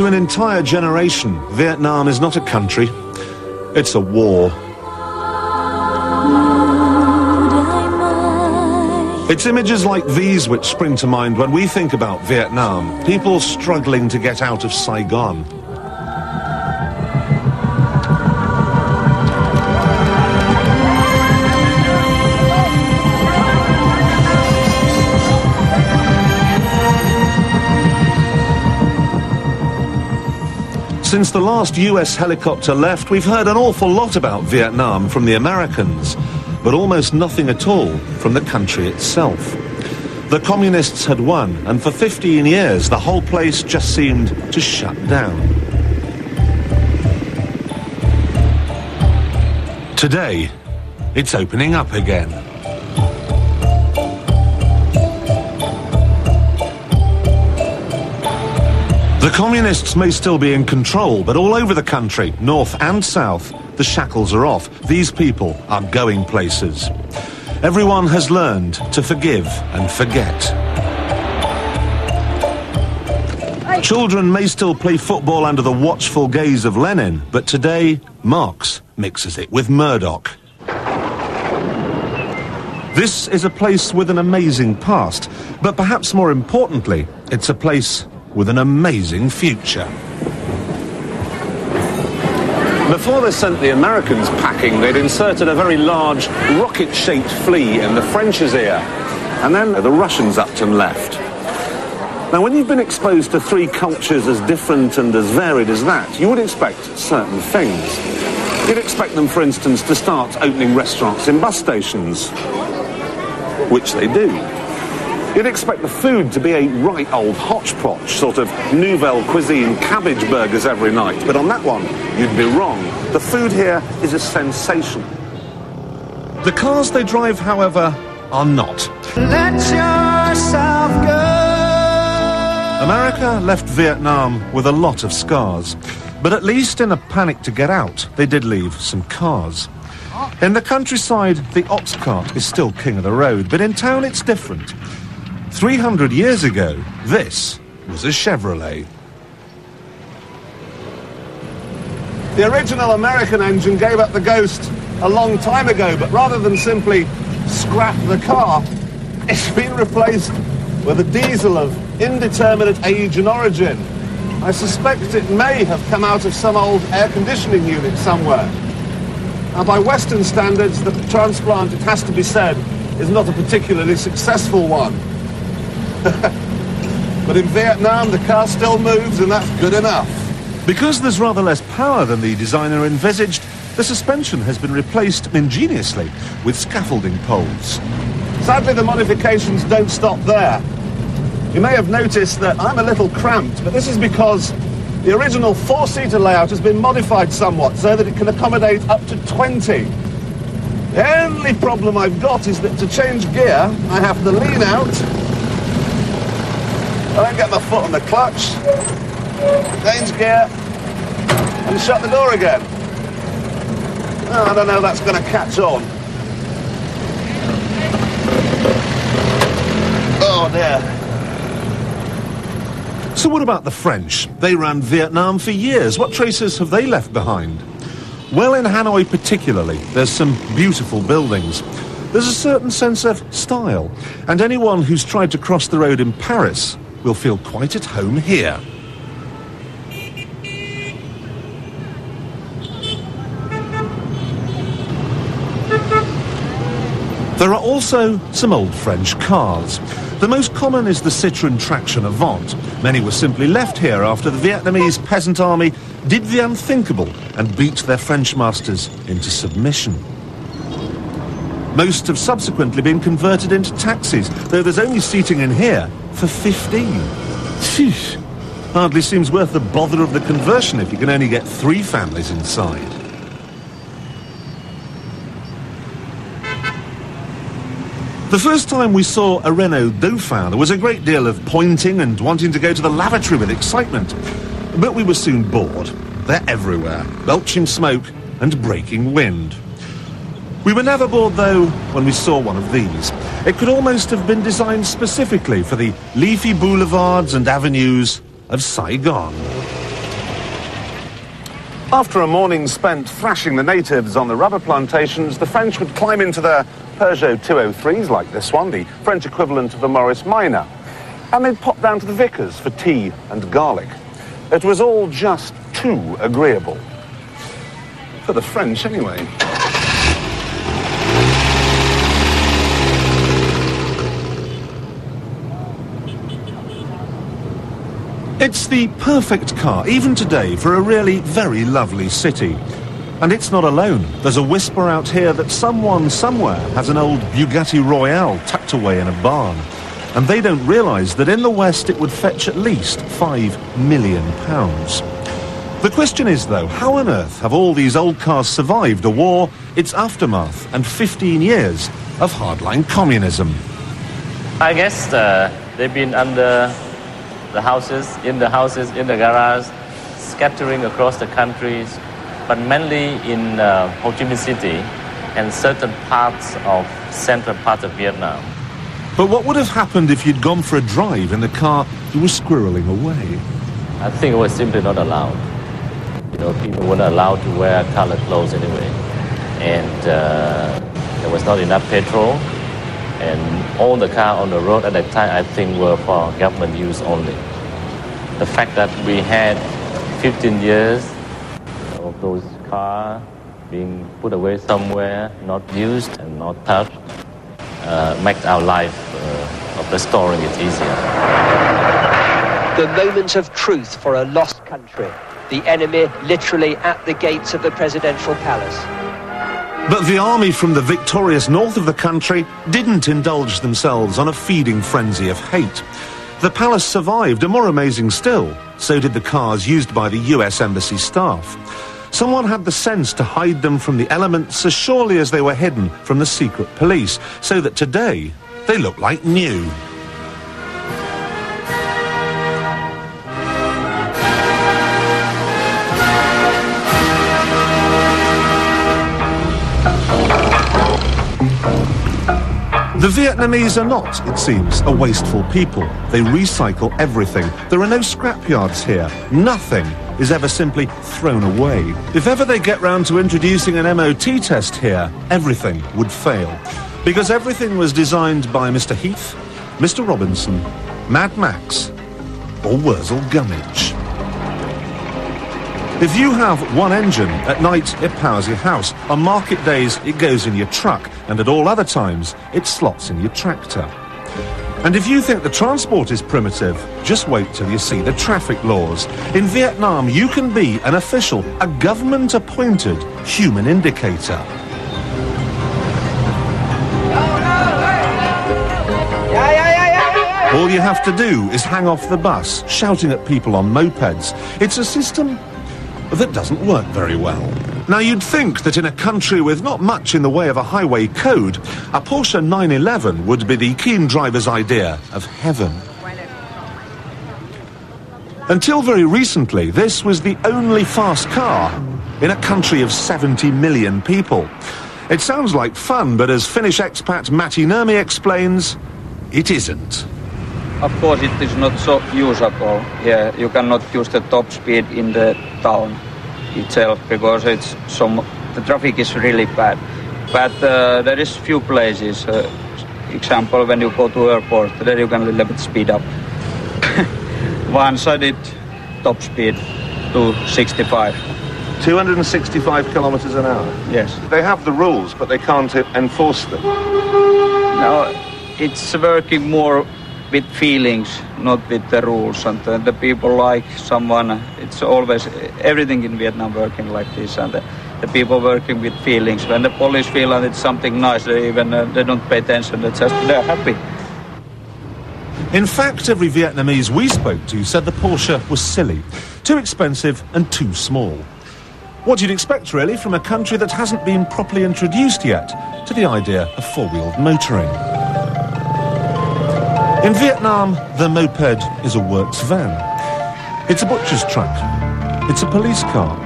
To an entire generation, Vietnam is not a country, it's a war. It's images like these which spring to mind when we think about Vietnam, people struggling to get out of Saigon. Since the last US helicopter left, we've heard an awful lot about Vietnam from the Americans, but almost nothing at all from the country itself. The communists had won, and for 15 years the whole place just seemed to shut down. Today, it's opening up again. The communists may still be in control, but all over the country, north and south, the shackles are off. These people are going places. Everyone has learned to forgive and forget. Children may still play football under the watchful gaze of Lenin, but today, Marx mixes it with Murdoch. This is a place with an amazing past, but perhaps more importantly, it's a place with an amazing future. Before they sent the Americans packing, they'd inserted a very large rocket-shaped flea in the French's ear, and then the Russians upped and left. Now, when you've been exposed to three cultures as different and as varied as that, you would expect certain things. You'd expect them, for instance, to start opening restaurants in bus stations, which they do. You'd expect the food to be a right old hodgepodge, sort of nouvelle cuisine cabbage burgers every night. But on that one, you'd be wrong. The food here is a sensation. The cars they drive, however, are not. Let yourself go. America left Vietnam with a lot of scars. But at least in a panic to get out, they did leave some cars. In the countryside, the ox cart is still king of the road, but in town it's different. 300 years ago, this was a Chevrolet. The original American engine gave up the ghost a long time ago, but rather than simply scrap the car, it's been replaced with a diesel of indeterminate age and origin. I suspect it may have come out of some old air conditioning unit somewhere. Now, by Western standards, the transplant, it has to be said, is not a particularly successful one. But in Vietnam, the car still moves, and that's good enough. Because there's rather less power than the designer envisaged, the suspension has been replaced ingeniously with scaffolding poles. Sadly, the modifications don't stop there. You may have noticed that I'm a little cramped, but this is because the original four-seater layout has been modified somewhat so that it can accommodate up to 20. The only problem I've got is that to change gear, I have to lean out. I don't get my foot on the clutch, change gear, and shut the door again. Oh, I don't know if that's going to catch on. Oh dear. So what about the French? They ran Vietnam for years. What traces have they left behind? Well, in Hanoi particularly, there's some beautiful buildings. There's a certain sense of style, and anyone who's tried to cross the road in Paris will feel quite at home here. There are also some old French cars. The most common is the Citroën Traction Avant. Many were simply left here after the Vietnamese peasant army did the unthinkable and beat their French masters into submission. Most have subsequently been converted into taxis, though there's only seating in here for 15. Phew. Hardly seems worth the bother of the conversion if you can only get 3 families inside. The first time we saw a Renault Dauphin, there was a great deal of pointing and wanting to go to the lavatory with excitement. But we were soon bored. They're everywhere, belching smoke and breaking wind. We were never bored, though, when we saw one of these. It could almost have been designed specifically for the leafy boulevards and avenues of Saigon. After a morning spent thrashing the natives on the rubber plantations, the French would climb into their Peugeot 203s like this one, the French equivalent of a Morris Minor, and they'd pop down to the Vickers for tea and garlic. It was all just too agreeable. For the French, anyway. It's the perfect car, even today, for a really very lovely city. And it's not alone. There's a whisper out here that someone somewhere has an old Bugatti Royale tucked away in a barn. And they don't realise that in the West it would fetch at least £5 million. The question is, though, how on earth have all these old cars survived a war, its aftermath, and 15 years of hardline communism? I guess they've been under the houses, in the garage, scattering across the countries, but mainly in Ho Chi Minh City and certain parts of central parts of Vietnam. But what would have happened if you'd gone for a drive in the car you were squirreling away? I think it was simply not allowed. You know, people weren't allowed to wear colored clothes anyway. And there was not enough petrol. And all the cars on the road at that time, I think, were for government use only. The fact that we had 15 years of those cars being put away somewhere, not used and not touched, makes our life of restoring it easier. The moment of truth for a lost country. The enemy literally at the gates of the presidential palace. But the army from the victorious north of the country didn't indulge themselves on a feeding frenzy of hate. The palace survived, and more amazing still, so did the cars used by the US Embassy staff. Someone had the sense to hide them from the elements as surely as they were hidden from the secret police, so that today they look like new. The Vietnamese are not, it seems, a wasteful people. They recycle everything. There are no scrapyards here. Nothing is ever simply thrown away. If ever they get round to introducing an MOT test here, everything would fail. Because everything was designed by Mr. Heath, Mr. Robinson, Mad Max, or Wurzel Gummidge. If you have one engine, at night it powers your house. On market days it goes in your truck, and at all other times it slots in your tractor. And if you think the transport is primitive, just wait till you see the traffic laws. In Vietnam you can be an official, a government-appointed human indicator. All you have to do is hang off the bus, shouting at people on mopeds. It's a system that doesn't work very well. Now, you'd think that in a country with not much in the way of a highway code, a Porsche 911 would be the keen driver's idea of heaven. Until very recently, this was the only fast car in a country of 70 million people. It sounds like fun, but as Finnish expat Matti Nurmi explains, it isn't. Of course, it is not so usable. Yeah, you cannot use the top speed in the town itself because the traffic is really bad. But there is few places. Example, when you go to airport, there you can a little bit speed up. One-sided top speed to 65. 265 kilometers an hour? Yes. They have the rules, but they can't enforce them. No, it's working more with feelings, not with the rules, and the people like someone. It's always everything in Vietnam working like this, and the people working with feelings. When the police feel that it's something nice, they don't pay attention. They're happy. In fact, every Vietnamese we spoke to said the Porsche was silly, too expensive and too small. What you'd expect, really, from a country that hasn't been properly introduced yet to the idea of four-wheeled motoring. In Vietnam, the moped is a works van. It's a butcher's truck. It's a police car.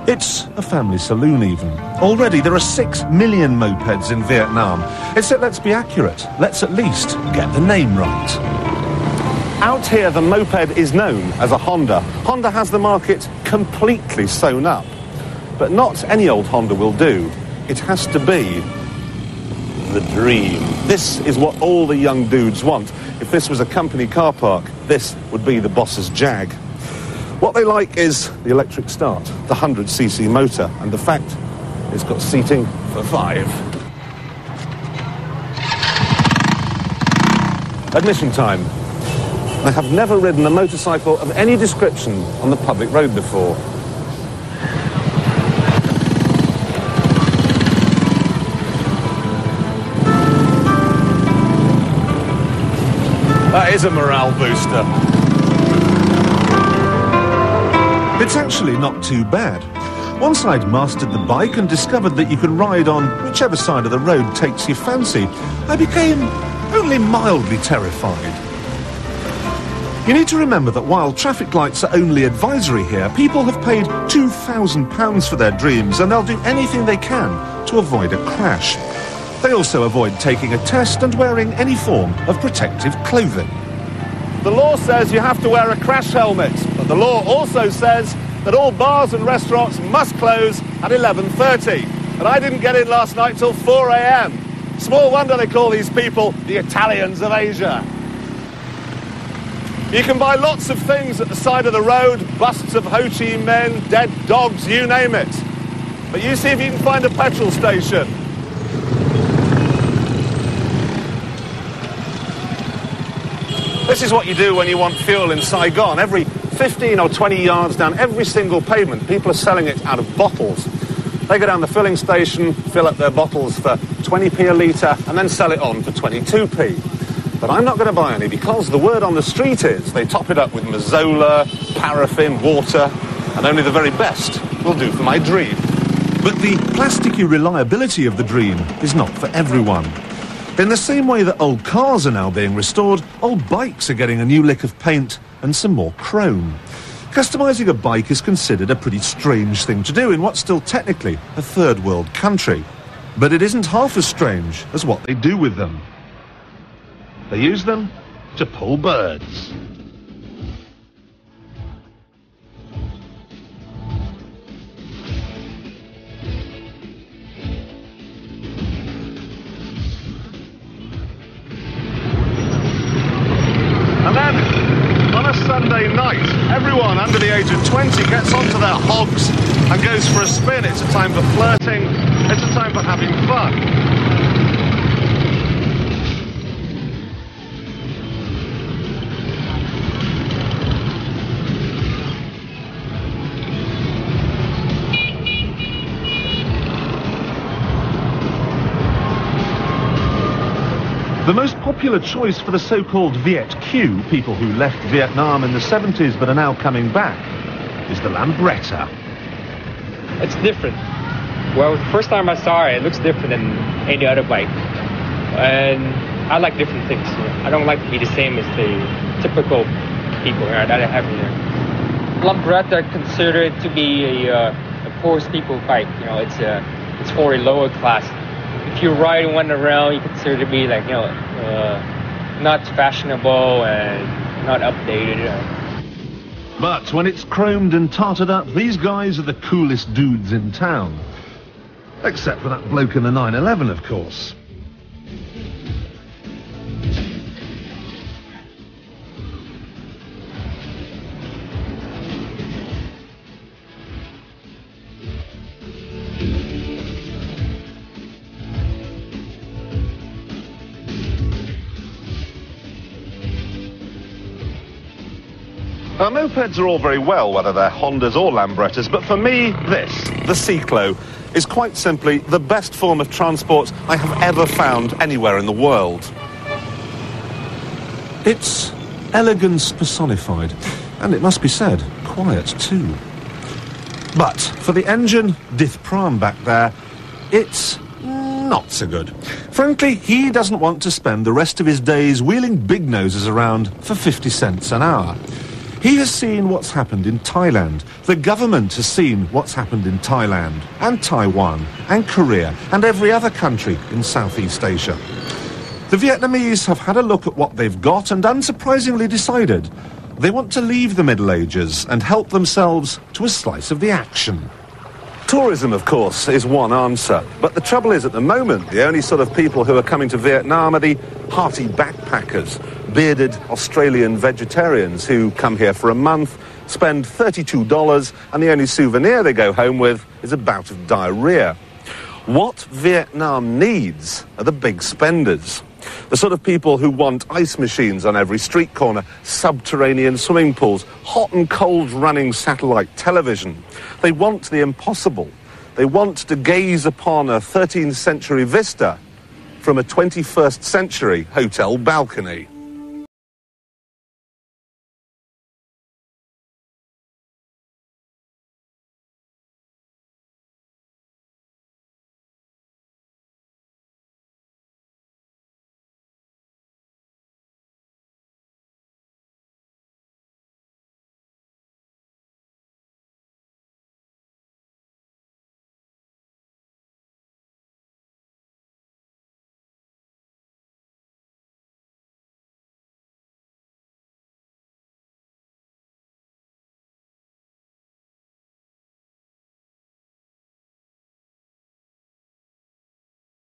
It's a family saloon, even. Already, there are 6 million mopeds in Vietnam. Except, let's be accurate. Let's at least get the name right. Out here, the moped is known as a Honda. Honda has the market completely sewn up. But not any old Honda will do. It has to be the dream. This is what all the young dudes want. If this was a company car park, this would be the boss's Jag. What they like is the electric start, the 100cc motor, and the fact it's got seating for 5. Admission time. I have never ridden a motorcycle of any description on the public road before. That is a morale booster. It's actually not too bad. Once I'd mastered the bike and discovered that you can ride on whichever side of the road takes your fancy, I became only mildly terrified. You need to remember that while traffic lights are only advisory here, people have paid £2,000 for their dreams, and they'll do anything they can to avoid a crash. They also avoid taking a test and wearing any form of protective clothing. The law says you have to wear a crash helmet, but the law also says that all bars and restaurants must close at 11:30. And I didn't get in last night till 4 a.m. Small wonder they call these people the Italians of Asia. You can buy lots of things at the side of the road, busts of Ho Chi Minh, dead dogs, you name it. But you see if you can find a petrol station. This is what you do when you want fuel in Saigon. Every 15 or 20 yards down every single pavement, people are selling it out of bottles. They go down the filling station, fill up their bottles for 20p a litre, and then sell it on for 22p. But I'm not going to buy any because the word on the street is they top it up with Mazola, paraffin, water, and only the very best will do for my dream. But the plasticky reliability of the dream is not for everyone. In the same way that old cars are now being restored, old bikes are getting a new lick of paint and some more chrome. Customising a bike is considered a pretty strange thing to do in what's still technically a third world country. But it isn't half as strange as what they do with them. They use them to pull birds. And then, on a Sunday night, everyone under the age of 20 gets onto their hogs and goes for a spin. It's a time for flirting, it's a time for having fun. The most popular choice for the so-called Viet Q, people who left Vietnam in the 70s but are now coming back, is the Lambretta. It's different. Well, the first time I saw it, it looks different than any other bike. And I like different things. I don't like to be the same as the typical people here that I have here. Lambretta considered to be a poor people's bike. You know, it's for a lower class. If you ride one around, you consider to be like, you know, not fashionable and not updated. But when it's chromed and tarted up, these guys are the coolest dudes in town. Except for that bloke in the 911, of course. Mopeds are all very well, whether they're Hondas or Lambrettas, but for me, this, the Cyclo, is quite simply the best form of transport I have ever found anywhere in the world. It's elegance personified, and it must be said, quiet too. But for the engine, Dith Pram back there, it's not so good. Frankly, he doesn't want to spend the rest of his days wheeling big noses around for 50 cents an hour. He has seen what's happened in Thailand. The government has seen what's happened in Thailand and Taiwan and Korea and every other country in Southeast Asia. The Vietnamese have had a look at what they've got and unsurprisingly decided they want to leave the Middle Ages and help themselves to a slice of the action. Tourism, of course, is one answer. But the trouble is, at the moment, the only sort of people who are coming to Vietnam are the hearty backpackers, bearded Australian vegetarians who come here for a month, spend $32, and the only souvenir they go home with is a bout of diarrhea. What Vietnam needs are the big spenders. The sort of people who want ice machines on every street corner, subterranean swimming pools, hot and cold running satellite television. They want the impossible. They want to gaze upon a 13th century vista from a 21st century hotel balcony.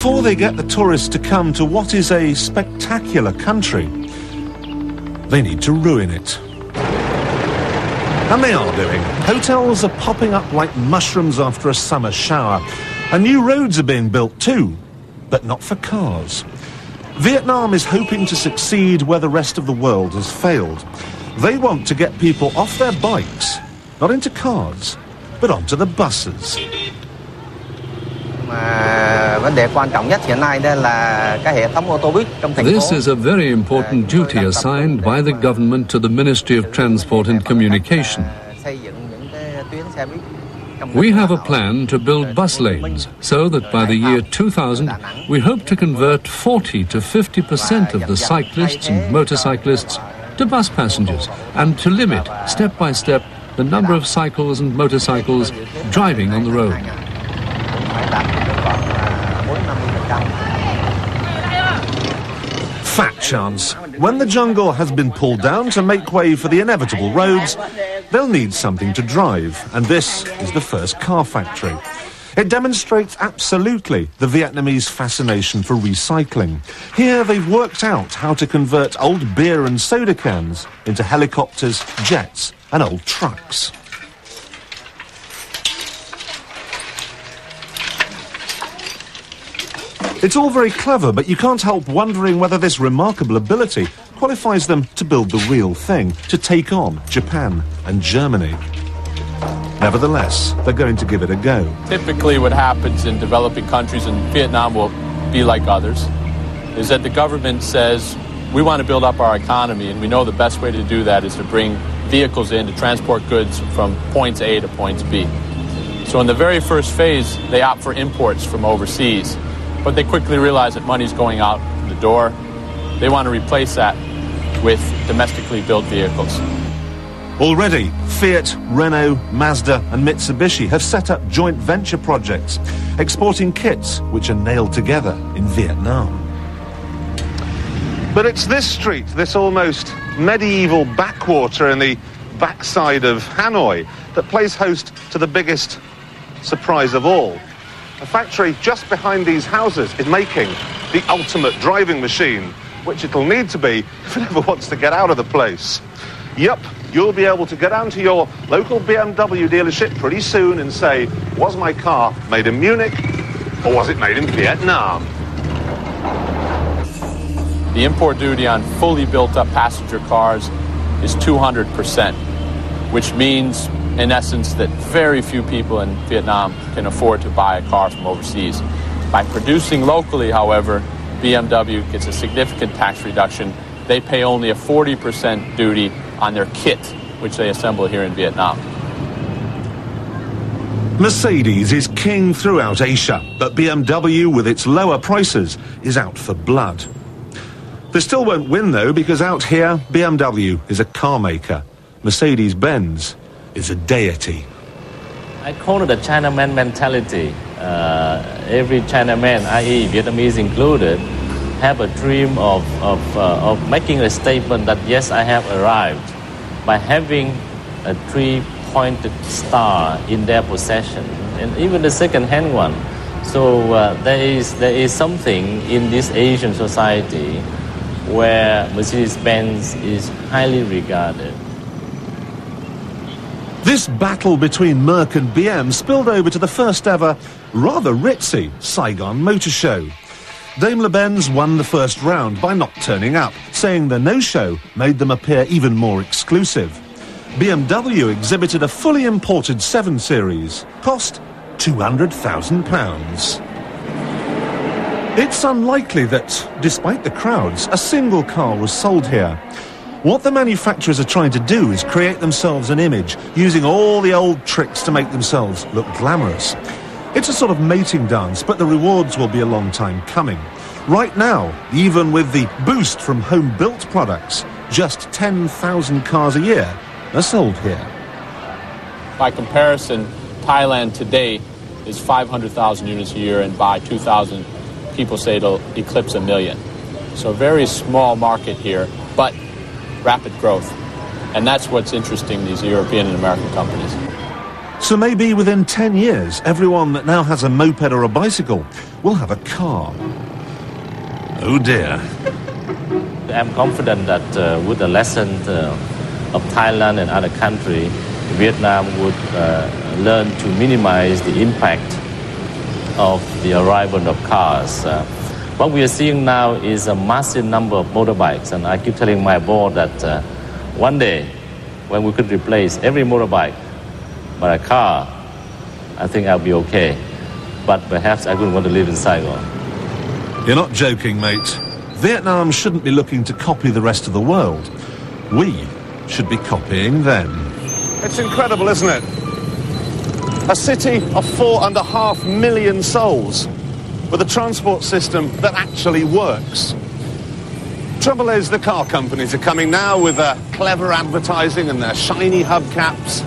Before they get the tourists to come to what is a spectacular country, they need to ruin it. And they are doing. Hotels are popping up like mushrooms after a summer shower. And new roads are being built too, but not for cars. Vietnam is hoping to succeed where the rest of the world has failed. They want to get people off their bikes, not into cars, but onto the buses. This is a very important duty assigned by the government to the Ministry of Transport and Communication. We have a plan to build bus lanes so that by the year 2000 we hope to convert 40 to 50% of the cyclists and motorcyclists to bus passengers and to limit, step by step, the number of cycles and motorcycles driving on the road. Fat chance. When the jungle has been pulled down to make way for the inevitable roads, they'll need something to drive, and this is the first car factory. It demonstrates absolutely the Vietnamese fascination for recycling. Here they've worked out how to convert old beer and soda cans into helicopters, jets, and old trucks. It's all very clever, but you can't help wondering whether this remarkable ability qualifies them to build the real thing, to take on Japan and Germany. Nevertheless, they're going to give it a go. Typically what happens in developing countries, and Vietnam will be like others, is that the government says, we want to build up our economy, and we know the best way to do that is to bring vehicles in to transport goods from points A to points B. So in the very first phase, they opt for imports from overseas. But they quickly realize that money's going out the door. They want to replace that with domestically built vehicles. Already, Fiat, Renault, Mazda and Mitsubishi have set up joint venture projects, exporting kits which are nailed together in Vietnam. But it's this street, this almost medieval backwater in the backside of Hanoi, that plays host to the biggest surprise of all. A factory just behind these houses is making the ultimate driving machine, which it'll need to be if it ever wants to get out of the place. Yup, you'll be able to go down to your local BMW dealership pretty soon and say, was my car made in Munich or was it made in Vietnam? The import duty on fully built-up passenger cars is 200%, which means, in essence, that very few people in Vietnam can afford to buy a car from overseas. By producing locally, however, BMW gets a significant tax reduction. They pay only a 40% duty on their kit, which they assemble here in Vietnam. Mercedes is king throughout Asia, but BMW, with its lower prices, is out for blood. They still won't win, though, because out here, BMW is a car maker. Mercedes-Benz is a deity. I call it a Chinaman mentality. Every Chinaman, i.e. Vietnamese included, have a dream of making a statement that, yes, I have arrived, by having a three-pointed star in their possession. and even the second-hand one. So there is something in this Asian society where Mercedes-Benz is highly regarded. This battle between Merc and BM spilled over to the first ever, rather ritzy, Saigon Motor Show. Daimler-Benz won the first round by not turning up, saying the no-show made them appear even more exclusive. BMW exhibited a fully imported 7 Series, cost £200,000. It's unlikely that, despite the crowds, a single car was sold here. What the manufacturers are trying to do is create themselves an image, using all the old tricks to make themselves look glamorous. It's a sort of mating dance, but the rewards will be a long time coming. Right now, even with the boost from home-built products, just 10,000 cars a year are sold here. By comparison, Thailand today is 500,000 units a year, and by 2000, people say it'll eclipse 1 million. So a very small market here, but rapid growth. And that's what's interesting these European and American companies. So maybe within 10 years, everyone that now has a moped or a bicycle will have a car. Oh dear. I'm confident that with the lesson of Thailand and other countries, Vietnam would learn to minimize the impact of the arrival of cars. What we are seeing now is a massive number of motorbikes, and I keep telling my board that one day, when we could replace every motorbike by a car, I think I'll be okay. But perhaps I wouldn't want to live in Saigon. You're not joking, mate. Vietnam shouldn't be looking to copy the rest of the world. We should be copying them. It's incredible, isn't it? A city of 4.5 million souls, with a transport system that actually works. Trouble is, the car companies are coming now with their clever advertising and their shiny hubcaps.